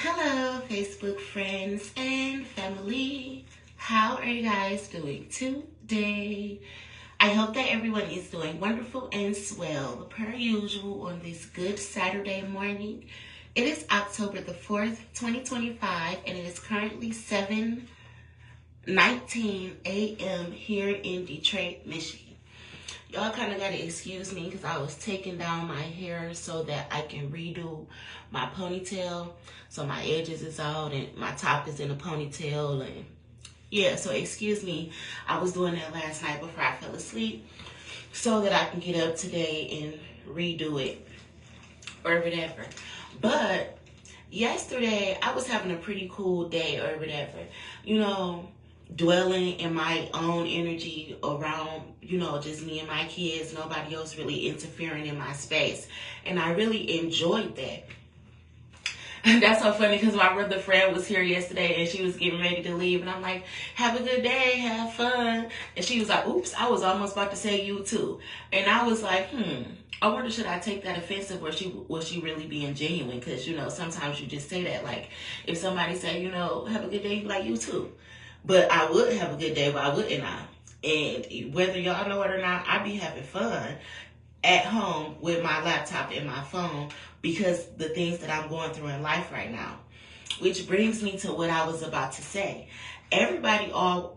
Hello, Facebook friends and family. How are you guys doing today? I hope that everyone is doing wonderful and swell per usual on this good Saturday morning. It is October the 4th, 2025, and it is currently 7:19 a.m. here in Detroit, Michigan. Y'all kind of got to excuse me because I was taking down my hair so that I can redo my ponytail. So my edges is out and my top is in a ponytail. And yeah, so excuse me. I was doing that last night before I fell asleep so that I can get up today and redo it or whatever. But yesterday I was having a pretty cool day or whatever. You know, dwelling in my own energy around, just me and my kids, nobody else really interfering in my space. And I really enjoyed that. And that's so funny because my brother friend was here yesterday and she was getting ready to leave. And I'm like, have a good day, have fun. And she was like, oops, I was almost about to say you too. And I was like, I wonder, should I take that offensive or was she really being genuine? Because, sometimes you just say that. Like, if somebody say, have a good day, like you too. But I would have a good day, why wouldn't I? And whether y'all know it or not, I be having fun at home with my laptop and my phone because the things that I'm going through in life right now. Which brings me to what I was about to say. Everybody know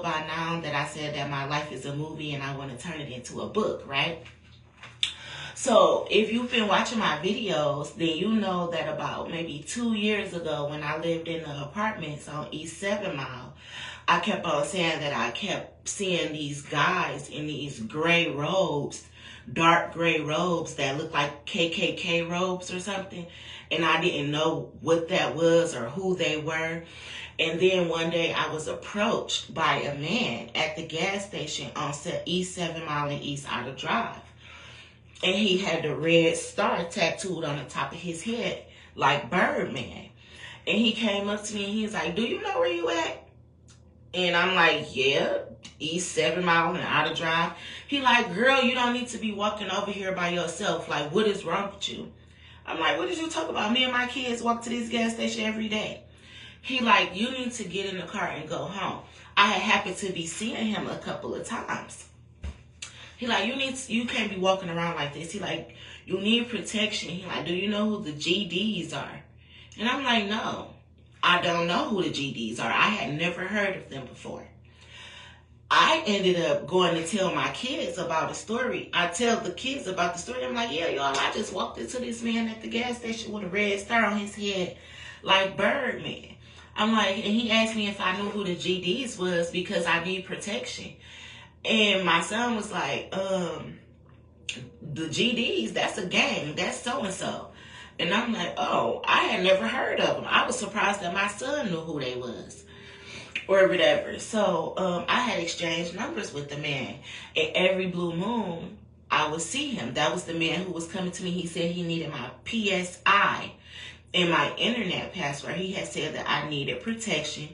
by now that I said that my life is a movie and I want to turn it into a book, right? So if you've been watching my videos, then you know that about maybe 2 years ago when I lived in the apartments on East 7 Mile, I kept on saying that I kept seeing these guys in these gray robes, dark gray robes that look like KKK robes or something. And I didn't know what that was or who they were. And then one day I was approached by a man at the gas station on East 7 Mile and East Outer Drive. And he had the red star tattooed on the top of his head, like Birdman. And he came up to me and he was like, do you know where you at? And I'm like, yeah, East 7 Mile and Outer Drive. He like, girl, you don't need to be walking over here by yourself. Like, what is wrong with you? I'm like, what did you talk about? Me and my kids walk to this gas station every day. He like, you need to get in the car and go home. I had happened to be seeing him a couple of times. He like, you can't be walking around like this. He like, you need protection. He like, do you know who the GDs are? And I'm like, no, I don't know who the GDs are. I had never heard of them before. I ended up going to tell my kids about the story. I tell the kids about the story. I'm like, yeah, y'all, I just walked into this man at the gas station with a red star on his head like Birdman. I'm like, and he asked me if I knew who the GDs was because I need protection. And my son was like, the GDs, that's a gang. That's so-and-so. And I'm like, oh, I had never heard of them. I was surprised that my son knew who they was or whatever. So I had exchanged numbers with the man. And every blue moon, I would see him. That was the man who was coming to me. He said he needed my PSI and my internet password. He had said that I needed protection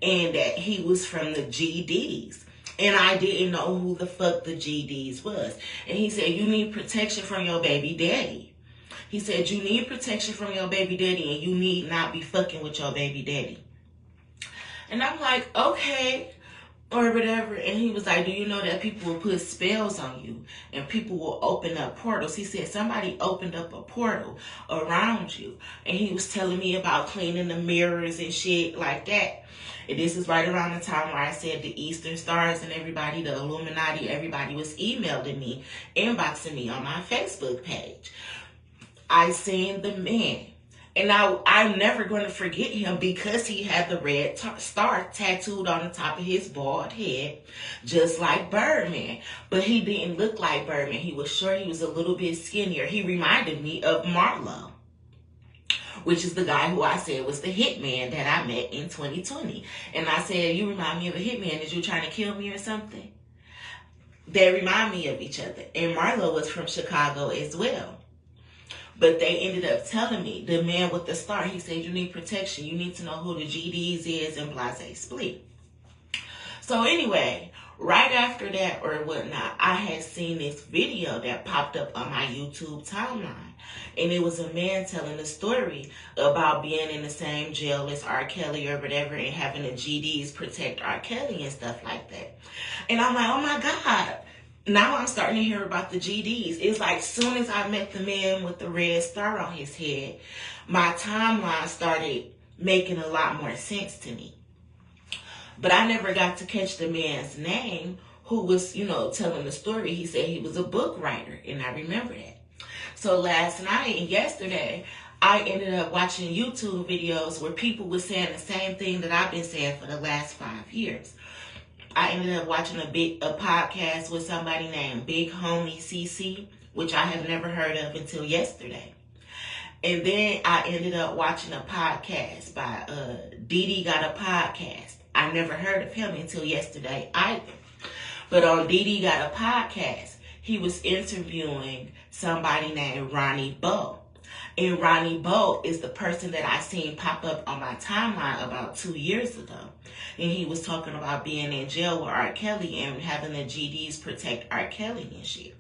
and that he was from the GDs. And I didn't know who the fuck the GDs was. And he said, you need protection from your baby daddy. He said, you need protection from your baby daddy and you need not be fucking with your baby daddy. And I'm like, okay, or whatever. And he was like, do you know that people will put spells on you and people will open up portals? He said somebody opened up a portal around you. And he was telling me about cleaning the mirrors and shit like that. And this is right around the time where I said the Eastern Stars and everybody, the Illuminati, everybody was emailing me, inboxing me on my Facebook page. I seen the man. And now I'm never going to forget him because he had the red star tattooed on the top of his bald head, just like Birdman. But he didn't look like Birdman. He was short. He was a little bit skinnier. He reminded me of Marlo, which is the guy who I said was the hitman that I met in 2020. And I said, you remind me of a hitman. Is you trying to kill me or something? They remind me of each other. And Marlo was from Chicago as well. But they ended up telling me, the man with the star, he said, you need protection. You need to know who the GDs is and blase split. So anyway, right after that or whatnot, I had seen this video that popped up on my YouTube timeline. And it was a man telling a story about being in the same jail as R. Kelly or whatever and having the GDs protect R. Kelly and stuff like that. And I'm like, oh my God. Now I'm starting to hear about the GDs. It's like soon as I met the man with the red star on his head, my timeline started making a lot more sense to me. But I never got to catch the man's name who was, telling the story. He said he was a book writer, and I remember that. So last night and yesterday, I ended up watching YouTube videos where people were saying the same thing that I've been saying for the last 5 years. I ended up watching a podcast with somebody named Big Homie CC, which I have never heard of until yesterday. And then I ended up watching a podcast by Didi Got a Podcast. I never heard of him until yesterday either. But on Didi Got a Podcast, he was interviewing somebody named Ronnie Bo. And Ronnie Bo is the person that I seen pop up on my timeline about 2 years ago. And he was talking about being in jail with R. Kelly and having the GDs protect R. Kelly and shit.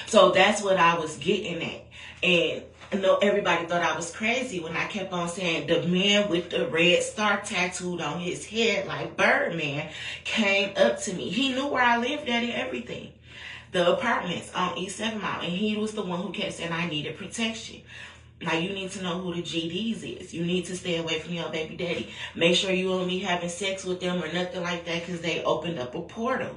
So that's what I was getting at. And I know everybody thought I was crazy when I kept on saying the man with the red star tattooed on his head like Birdman came up to me. He knew where I lived at and everything. The apartments on East 7 Mile. And he was the one who kept saying I needed protection. Now, you need to know who the GDs is. You need to stay away from your baby daddy. Make sure you won't be having sex with them or nothing like that because they opened up a portal.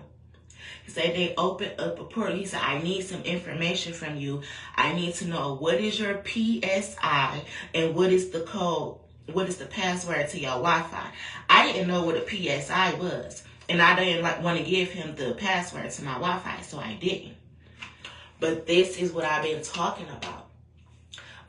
He said they opened up a portal. He said, I need some information from you. I need to know what is your PSI and what is the code, what is the password to your Wi-Fi. I didn't know what a PSI was. And I didn't want to give him the password to my Wi-Fi, so I didn't. But this is what I've been talking about.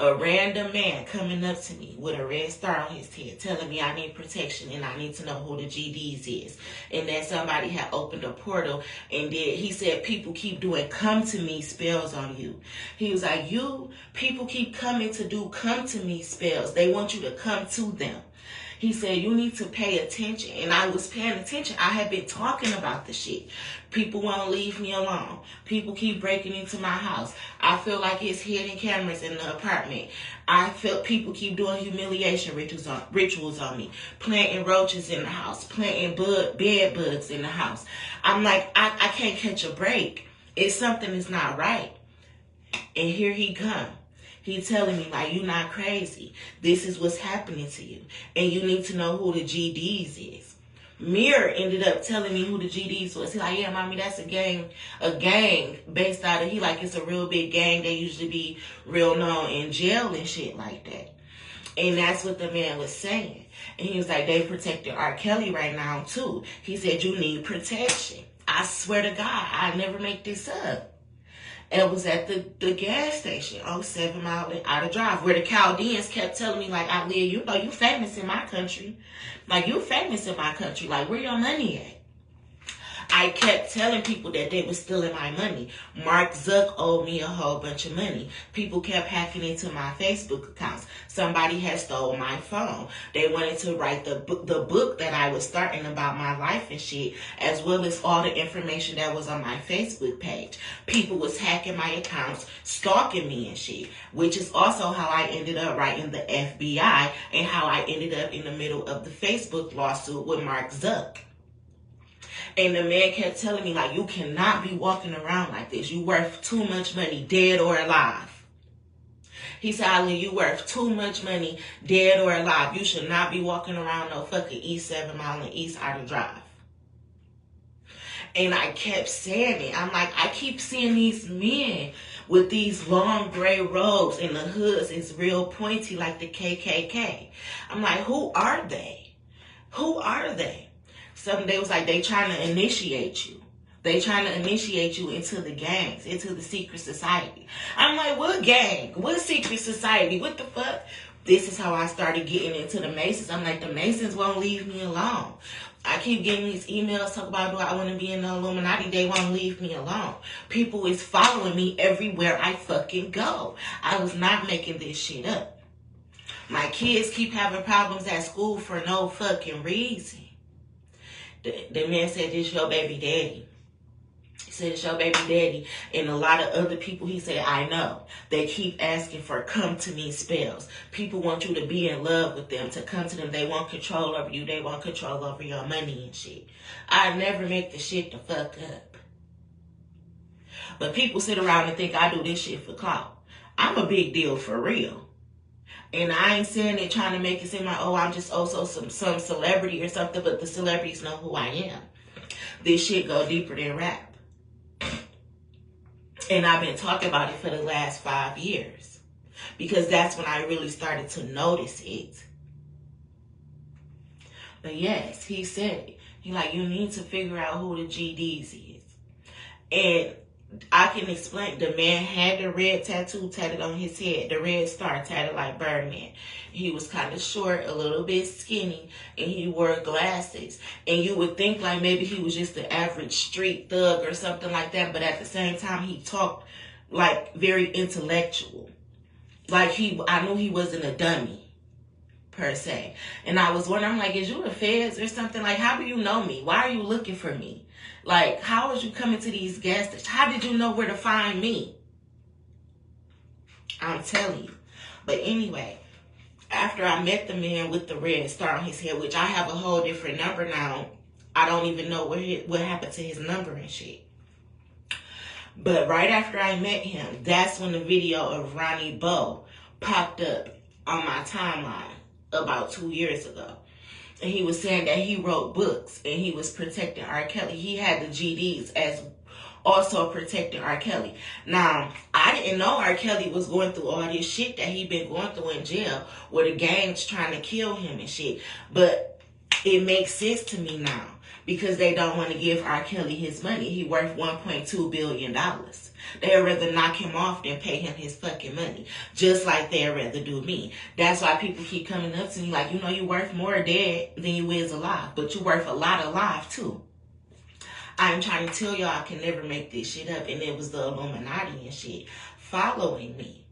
A random man coming up to me with a red star on his head telling me I need protection and I need to know who the GDs is. And that somebody had opened a portal and he said people keep doing come to me spells on you. He was like, people keep coming to do come to me spells. They want you to come to them. He said, you need to pay attention. And I was paying attention. I had been talking about the shit. People won't leave me alone. People keep breaking into my house. I feel like it's hidden cameras in the apartment. I feel people keep doing humiliation rituals on me. Planting roaches in the house. Planting bed bugs in the house. I'm like, I can't catch a break. It's something that's not right. And here he come. He's telling me, like, you're not crazy. This is what's happening to you. And you need to know who the GDs is. Mirror ended up telling me who the GDs was. He's like, yeah, mommy, that's a gang based out of, he like, it's a real big gang. They usually be real known in jail and shit like that. And that's what the man was saying. And he was like, they protected R. Kelly right now, too. He said, you need protection. I swear to God, I never make this up. It was at the gas station on 7 Mile out of Drive, where the Chaldeans kept telling me, like, I live, you famous in my country. Like, you famous in my country. Like, where your money at? I kept telling people that they were stealing my money. Mark Zuck owed me a whole bunch of money. People kept hacking into my Facebook accounts. Somebody had stole my phone. They wanted to write the book that I was starting about my life and shit, as well as all the information that was on my Facebook page. People was hacking my accounts, stalking me and shit, which is also how I ended up writing the FBI and how I ended up in the middle of the Facebook lawsuit with Mark Zuck. And the man kept telling me, like, you cannot be walking around like this. You worth too much money, dead or alive. He said, Ali, you worth too much money, dead or alive. You should not be walking around no fucking East 7 Mile and East Outer Drive. And I kept saying it. I'm like, I keep seeing these men with these long gray robes and the hoods is real pointy like the KKK. I'm like, who are they? Who are they? Some they was like, they trying to initiate you. They trying to initiate you into the gangs, into the secret society. I'm like, what gang? What secret society? What the fuck? This is how I started getting into the Masons. I'm like, the Masons won't leave me alone. I keep getting these emails talk about, do I want to be in the Illuminati? They won't leave me alone. People is following me everywhere I fucking go. I was not making this shit up. My kids keep having problems at school for no fucking reason. The man said, this your baby daddy. He said it's your baby daddy. And a lot of other people, he said, I know. They keep asking for come to me spells. People want you to be in love with them, to come to them. They want control over you. They want control over your money and shit. I never make the shit the fuck up. But people sit around and think I do this shit for clout. I'm a big deal for real. And I ain't saying it trying to make it seem like, oh, I'm just also some celebrity or something, but the celebrities know who I am. This shit go deeper than rap. And I've been talking about it for the last 5 years. Because that's when I really started to notice it. But yes, he said it. He like, you need to figure out who the GDs is. And I can explain. The man had the red tattoo tatted on his head. The red star tatted like Birdman. He was kind of short, a little bit skinny, and he wore glasses. And you would think like maybe he was just the average street thug or something like that. But at the same time, he talked like very intellectual. Like I knew he wasn't a dummy, per se. And I was wondering, I'm like, is you the feds or something? Like, how do you know me? Why are you looking for me? Like, how is you coming to these gas stations? How did you know where to find me? I'm telling you. But anyway, after I met the man with the red star on his head, which I have a whole different number now. I don't even know what happened to his number and shit. But right after I met him, that's when the video of Ronnie Bo popped up on my timeline about 2 years ago. And he was saying that he wrote books and he was protecting R. Kelly. He had the GDs as also protecting R. Kelly. Now, I didn't know R. Kelly was going through all this shit that he been going through in jail, where the gang's trying to kill him and shit. But it makes sense to me now, because they don't want to give R. Kelly his money. He worth $1.2 billion. They'd rather knock him off than pay him his fucking money. Just like they'd rather do me. That's why people keep coming up to me like, you know, you worth more dead than you is alive. But you worth a lot alive too. I'm trying to tell y'all I can never make this shit up. And it was the Illuminati and shit following me.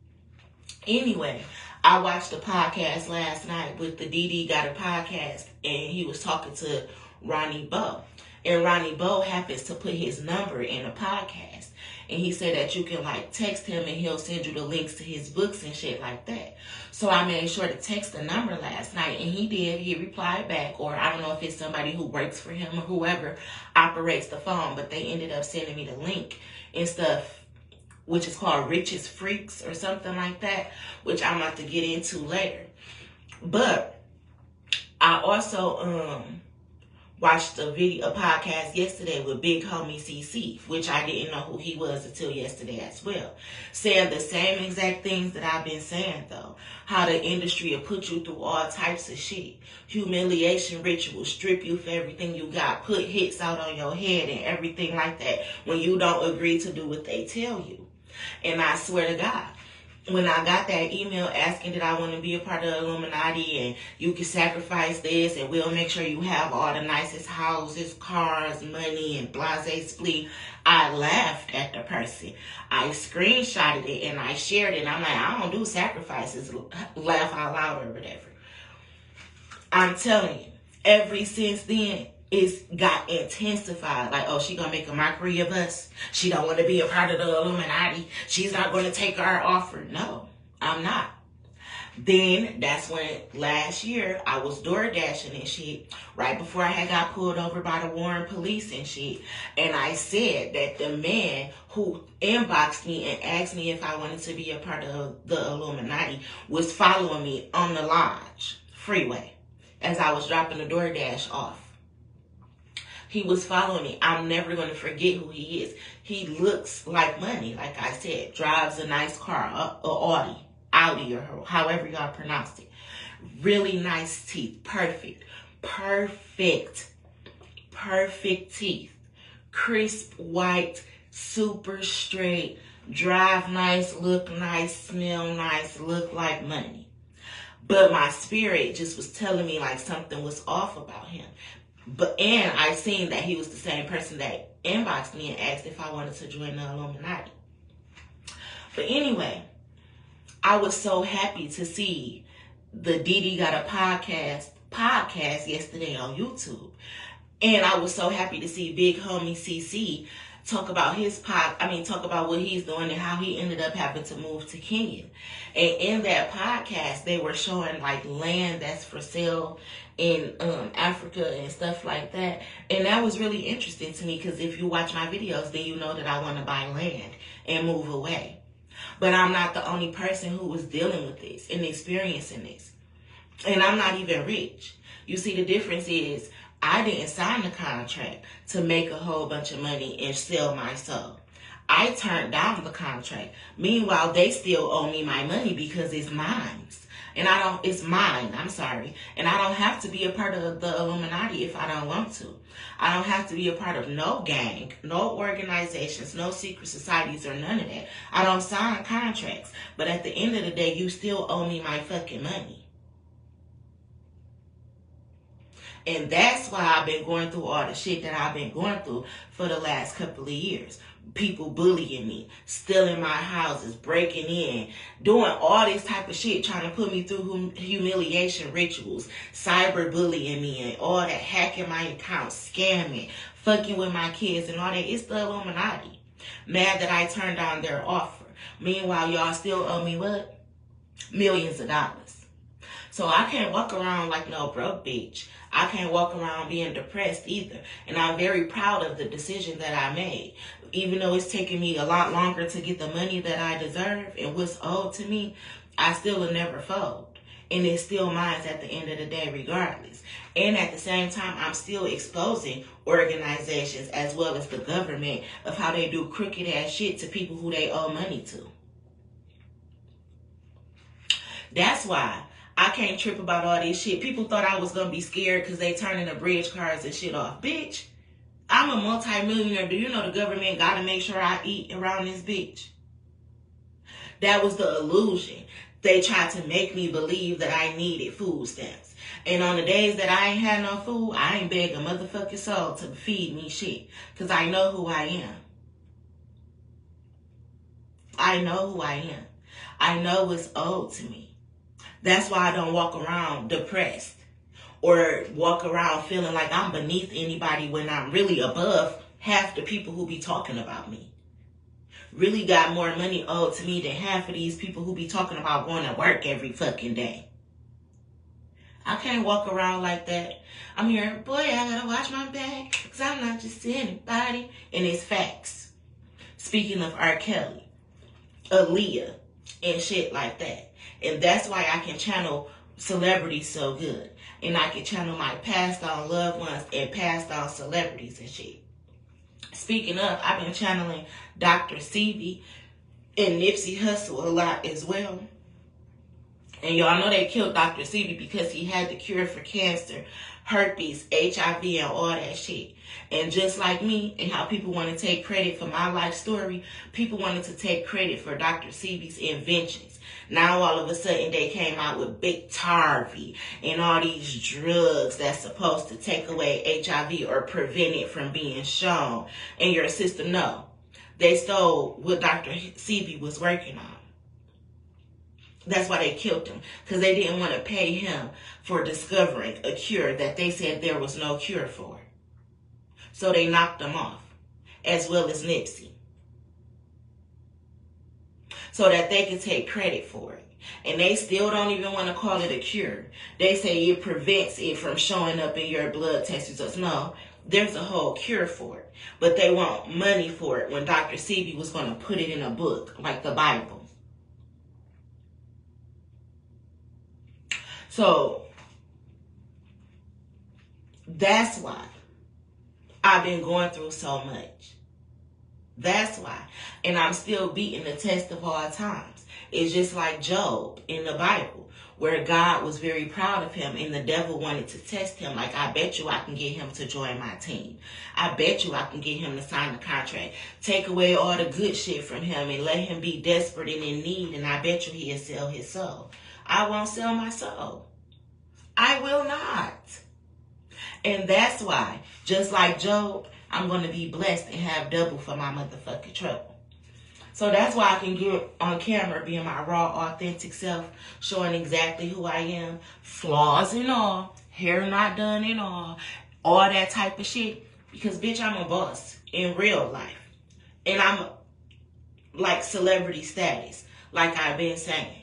Anyway, I watched the podcast last night with the DD Got a Podcast. And he was talking to Ronnie Bo. And Ronnie Bo happens to put his number in a podcast. And he said that you can like text him and he'll send you the links to his books and shit like that. So I made sure to text the number last night, and he did. He replied back, or I don't know if it's somebody who works for him or whoever operates the phone, but they ended up sending me the link and stuff, which is called Rich's Freaks or something like that, which I'm about to get into later. But I also watched a podcast yesterday with Big Homie CC, which I didn't know who he was until yesterday as well. Saying the same exact things that I've been saying though. How the industry will put you through all types of shit. Humiliation rituals, strip you for everything you got, put hits out on your head and everything like that when you don't agree to do what they tell you. And I swear to God, when I got that email asking that I want to be a part of the Illuminati and you can sacrifice this and we'll make sure you have all the nicest houses, cars, money, and blase splee, I laughed at the person. I screenshotted it and I shared it. And I'm like, I don't do sacrifices, laugh out loud or whatever. I'm telling you, ever since then, it's got intensified. Like, oh, she gonna make a mockery of us. She don't want to be a part of the Illuminati. She's not going to take our offer. No, I'm not. Then that's when last year I was door dashing and shit, right before I had got pulled over by the Warren police and shit. And I said that the man who inboxed me and asked me if I wanted to be a part of the Illuminati was following me on the Lodge freeway as I was dropping the DoorDash off. He was following me. I'm never going to forget who he is. He looks like money, like I said. Drives a nice car, a Audi, or however y'all pronounce it. Really nice teeth. Perfect teeth. Crisp, white, super straight. Drive nice, look nice, smell nice, look like money. But my spirit just was telling me like something was off about him. And I seen that he was the same person that inboxed me and asked if I wanted to join the Illuminati. But anyway, I was so happy to see the DD Got a podcast yesterday on YouTube. And I was so happy to see Big Homie CC talk about talk about what he's doing and how he ended up having to move to Kenya. And in that podcast, they were showing like land that's for sale in Africa and stuff like that. And that was really interesting to me because if you watch my videos, then you know that I want to buy land and move away. But I'm not the only person who was dealing with this and experiencing this. And I'm not even rich. You see, the difference is I didn't sign the contract to make a whole bunch of money and sell my soul. I turned down the contract. Meanwhile, they still owe me my money because it's mine. And it's mine, I'm sorry. And I don't have to be a part of the Illuminati if I don't want to. I don't have to be a part of no gang, no organizations, no secret societies or none of that. I don't sign contracts. But at the end of the day, you still owe me my fucking money. And that's why I've been going through all the shit that I've been going through for the last couple of years. People bullying me, stealing my houses, breaking in, doing all this type of shit, trying to put me through humiliation rituals, cyber bullying me and all that, hacking my accounts, scamming, fucking with my kids and all that. It's the Illuminati. Mad that I turned down their offer. Meanwhile, y'all still owe me what? Millions of dollars. So I can't walk around like no broke bitch. I can't walk around being depressed either. And I'm very proud of the decision that I made. Even though it's taken me a lot longer to get the money that I deserve and what's owed to me, I still will never fold. And it's still mine at the end of the day regardless. And at the same time, I'm still exposing organizations as well as the government of how they do crooked ass shit to people who they owe money to. That's why I can't trip about all this shit. People thought I was going to be scared because they turning the bridge cards and shit off. Bitch, I'm a multi-millionaire. Do you know the government got to make sure I eat around this bitch? That was the illusion. They tried to make me believe that I needed food stamps. And on the days that I ain't had no food, I ain't beg a motherfucking soul to feed me shit. Because I know who I am. I know who I am. I know what's owed to me. That's why I don't walk around depressed or walk around feeling like I'm beneath anybody when I'm really above half the people who be talking about me. Really got more money owed to me than half of these people who be talking about going to work every fucking day. I can't walk around like that. I'm here, boy, I gotta watch my back because I'm not just anybody. And it's facts. Speaking of R. Kelly, Aaliyah, and shit like that. And that's why I can channel celebrities so good. And I can channel my passed on loved ones and passed on celebrities and shit. Speaking of, I've been channeling Dr. Sebi and Nipsey Hussle a lot as well. And y'all know they killed Dr. Sebi because he had the cure for cancer, herpes, HIV, and all that shit. And just like me and how people want to take credit for my life story, people wanted to take credit for Dr. Sebi's inventions. Now all of a sudden they came out with Big Tarvy and all these drugs that's supposed to take away HIV or prevent it from being shown in your system. No, they stole what Dr. Sebi was working on. That's why they killed him, because they didn't want to pay him for discovering a cure that they said there was no cure for. So they knocked him off, as well as Nipsey, so that they could take credit for it. And they still don't even want to call it a cure. They say it prevents it from showing up in your blood test results. No, there's a whole cure for it. But they want money for it when Dr. Sebi was going to put it in a book, like the Bible. So, that's why I've been going through so much. That's why. And I'm still beating the test of all times. It's just like Job in the Bible, where God was very proud of him and the devil wanted to test him. Like, I bet you I can get him to join my team. I bet you I can get him to sign the contract. Take away all the good shit from him and let him be desperate and in need, and I bet you he'll sell his soul. I won't sell my soul. I will not. And that's why, just like Job, I'm going to be blessed and have double for my motherfucking trouble. So that's why I can get on camera being my raw, authentic self, showing exactly who I am, flaws and all, hair not done and all that type of shit. Because, bitch, I'm a boss in real life. And I'm like celebrity status, like I've been saying.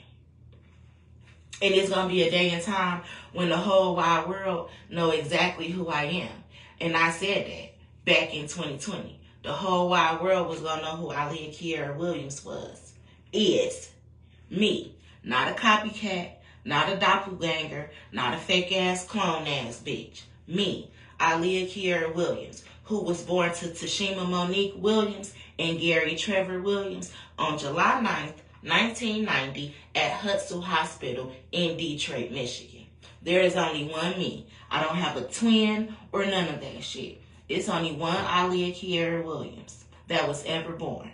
And it's going to be a day and time when the whole wide world know exactly who I am. And I said that back in 2020. The whole wide world was going to know who Aaliyah Kiera Williams was. Is me. Not a copycat, not a doppelganger, not a fake-ass clone-ass bitch. Me, Aaliyah Kiera Williams, who was born to Tashima Monique Williams and Gary Trevor Williams on July 9th, 1990 at Hutzel Hospital in Detroit, Michigan. There is only one me. I don't have a twin or none of that shit. It's only one Aaliyah Kiera Williams that was ever born.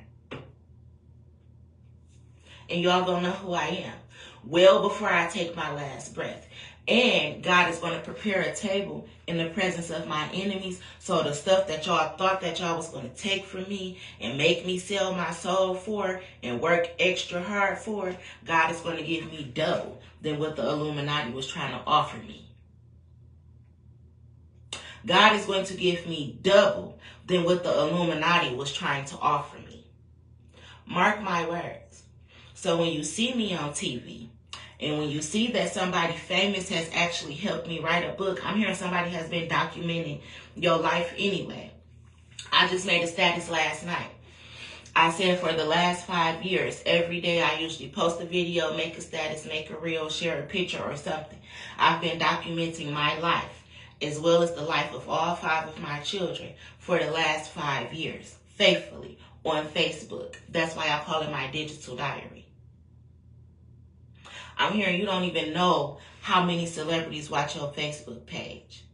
And y'all gonna know who I am well before I take my last breath. And God is going to prepare a table in the presence of my enemies. So the stuff that y'all thought that y'all was going to take from me and make me sell my soul for and work extra hard for, God is going to give me double than what the Illuminati was trying to offer me. God is going to give me double than what the Illuminati was trying to offer me. Mark my words. So when you see me on TV, and when you see that somebody famous has actually helped me write a book, I'm hearing somebody has been documenting your life anyway. I just made a status last night. I said for the last 5 years, every day I usually post a video, make a status, make a reel, share a picture or something. I've been documenting my life as well as the life of all 5 of my children for the last 5 years, faithfully on Facebook. That's why I call it my digital diary. I'm hearing you don't even know how many celebrities watch your Facebook page.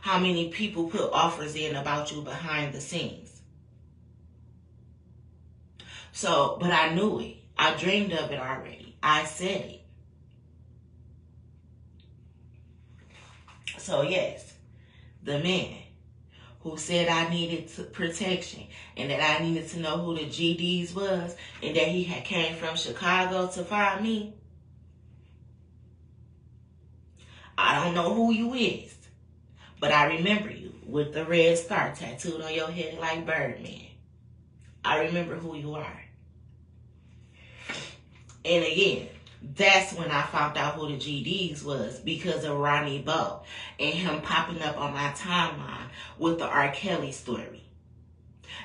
How many people put offers in about you behind the scenes. So, but I knew it. I dreamed of it already. I said it. So yes, the man who said I needed protection and that I needed to know who the GDs was and that he had came from Chicago to find me, I don't know who you is, but I remember you with the red star tattooed on your head like Birdman. I remember who you are. And again, that's when I found out who the GDs was because of Ronnie Bo and him popping up on my timeline with the R. Kelly story.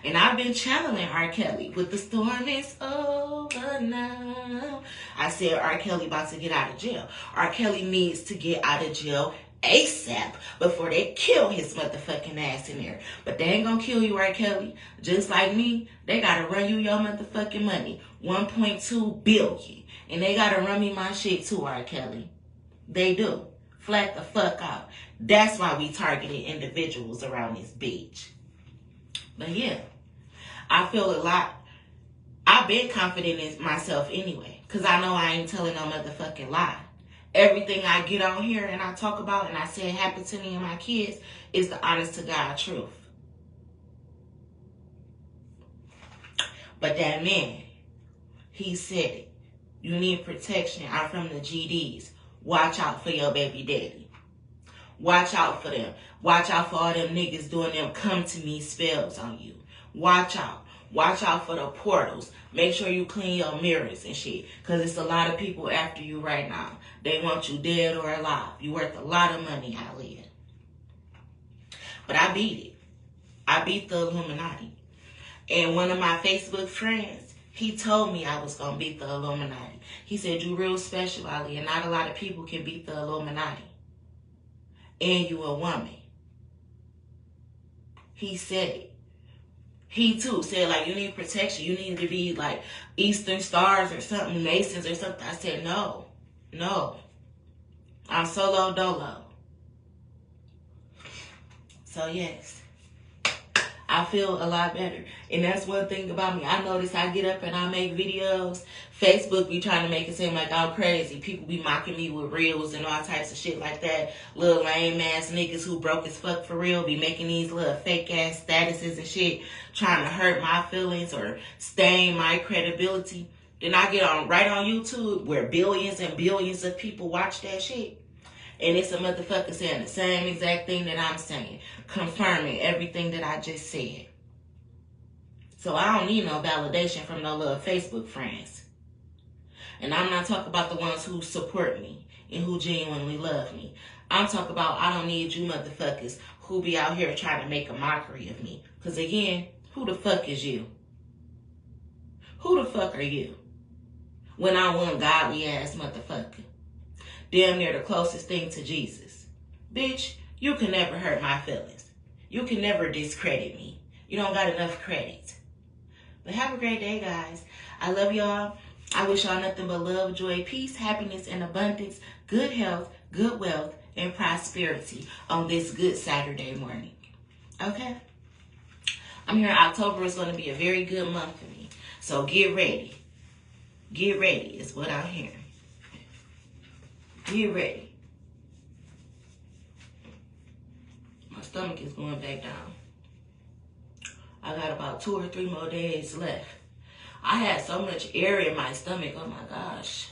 And I've been channeling R. Kelly with the storm is over now. I said R. Kelly about to get out of jail. R. Kelly needs to get out of jail ASAP before they kill his motherfucking ass in there. But they ain't gonna kill you, R. Kelly. Just like me, they gotta run you your motherfucking money. 1.2 billion. And they gotta run me my shit too, R. Kelly. They do. Flat the fuck out. That's why we targeted individuals around this bitch. But yeah, I feel a lot. I've been confident in myself anyway, because I know I ain't telling no motherfucking lie. Everything I get on here and I talk about and I say it happened to me and my kids is the honest to God truth. But that man, he said it. You need protection. I'm from the GDs. Watch out for your baby daddy. Watch out for them. Watch out for all them niggas doing them come to me spells on you. Watch out. Watch out for the portals. Make sure you clean your mirrors and shit. Because it's a lot of people after you right now. They want you dead or alive. You worth a lot of money, Aaliyah. But I beat it. I beat the Illuminati. And one of my Facebook friends, he told me I was going to beat the Illuminati. He said, you real special, Aaliyah. Not a lot of people can beat the Illuminati. And you a woman. He said it. He too said, like, you need protection. You need to be like Eastern Stars or something, Masons or something. I said, no. I'm solo dolo. So yes, I feel a lot better. And that's one thing about me. I notice I get up and I make videos. Facebook be trying to make it seem like I'm crazy. People be mocking me with reels and all types of shit like that. Little lame ass niggas who broke as fuck for real be making these little fake ass statuses and shit, trying to hurt my feelings or stain my credibility. Then I get on right on YouTube where billions and billions of people watch that shit. And it's a motherfucker saying the same exact thing that I'm saying, confirming everything that I just said. So I don't need no validation from no little Facebook friends. And I'm not talking about the ones who support me and who genuinely love me. I'm talking about I don't need you motherfuckers who be out here trying to make a mockery of me. Because again, who the fuck is you? Who the fuck are you? When I one godly ass motherfucker. Damn near the closest thing to Jesus. Bitch, you can never hurt my feelings. You can never discredit me. You don't got enough credit. But have a great day, guys. I love y'all. I wish y'all nothing but love, joy, peace, happiness, and abundance, good health, good wealth, and prosperity on this good Saturday morning. Okay? I'm hearing October is going to be a very good month for me. So get ready. Get ready is what I'm hearing. Get ready. My stomach is going back down. I got about 2 or 3 more days left. I had so much air in my stomach. Oh my gosh.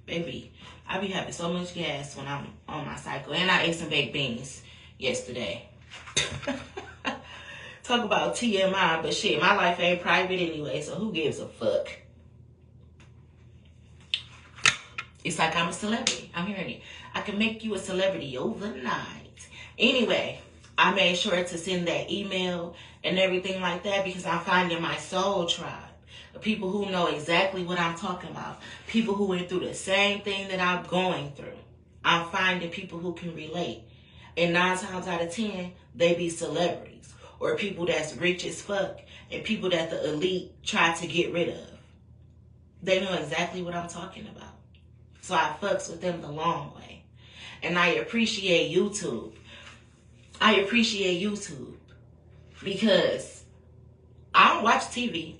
Baby, I be having so much gas when I'm on my cycle. And I ate some baked beans yesterday. Talk about TMI, but shit, my life ain't private anyway, so who gives a fuck? It's like I'm a celebrity. I'm hearing it. I can make you a celebrity overnight. Anyway, I made sure to send that email and everything like that because I'm finding my soul tribe. People who know exactly what I'm talking about. People who went through the same thing that I'm going through. I'm finding people who can relate. And 9 times out of 10, they be celebrities. Or people that's rich as fuck. And people that the elite try to get rid of. They know exactly what I'm talking about. So I fucks with them the long way. And I appreciate YouTube. I appreciate YouTube. Because I don't watch TV.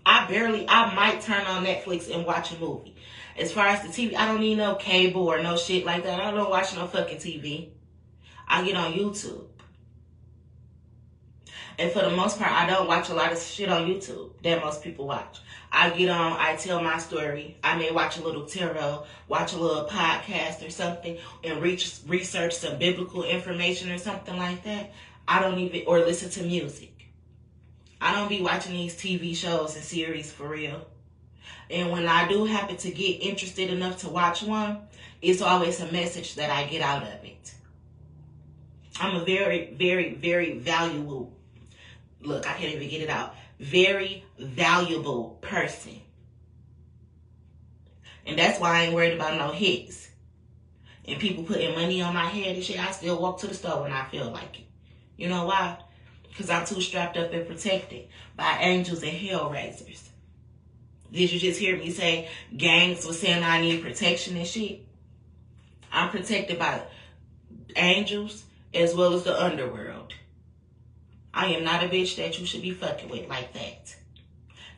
I might turn on Netflix and watch a movie. As far as the TV, I don't need no cable or no shit like that. I don't watch no fucking TV. I get on YouTube. And for the most part, I don't watch a lot of shit on YouTube that most people watch. I get on, I tell my story. I may watch a little tarot, watch a little podcast or something, and research some biblical information or something like that. I don't even, or listen to music. I don't be watching these TV shows and series for real. And when I do happen to get interested enough to watch one, it's always a message that I get out of it. I'm a very, very, very valuable, look, I can't even get it out, very valuable person. And that's why I ain't worried about no hits. And people putting money on my head and shit, I still walk to the store when I feel like it. You know why? Because I'm too strapped up and protected by angels and hellraisers. Did you just hear me say gangs was saying I need protection and shit? I'm protected by angels as well as the underworld. I am not a bitch that you should be fucking with like that.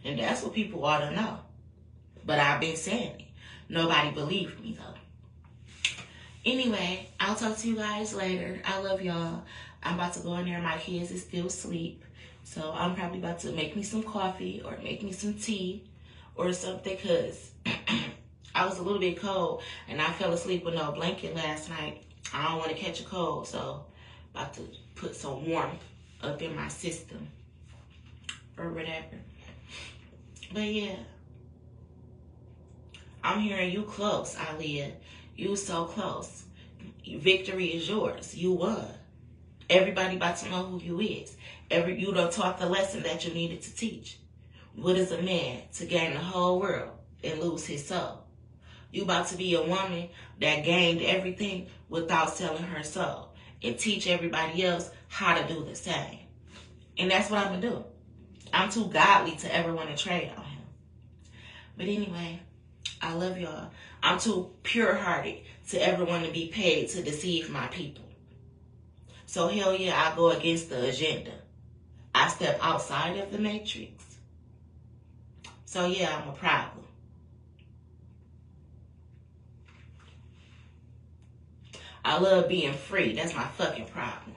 And that's what people ought to know. But I've been saying it. Nobody believed me though. Anyway, I'll talk to you guys later. I love y'all. I'm about to go in there. My kids is still asleep. So I'm probably about to make me some coffee or make me some tea or something because I was a little bit cold and I fell asleep with no blanket last night. I don't want to catch a cold, so about to put some warmth up in my system or whatever. But yeah, I'm hearing you close, Aaliyah. You so close. Victory is yours. You won. Everybody about to know who you is. You done taught the lesson that you needed to teach. What is a man to gain the whole world and lose his soul? You about to be a woman that gained everything without selling her soul and teach everybody else how to do the same. And that's what I'm going to do. I'm too godly to ever want to trade on him. But anyway, I love y'all. I'm too pure-hearted to ever want to be paid to deceive my people. So hell yeah, I go against the agenda. I step outside of the matrix. So yeah, I'm a problem. I love being free. That's my fucking problem.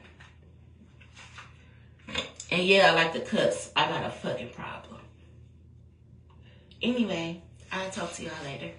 And yeah, I like to cuss. I got a fucking problem. Anyway, I'll talk to y'all later.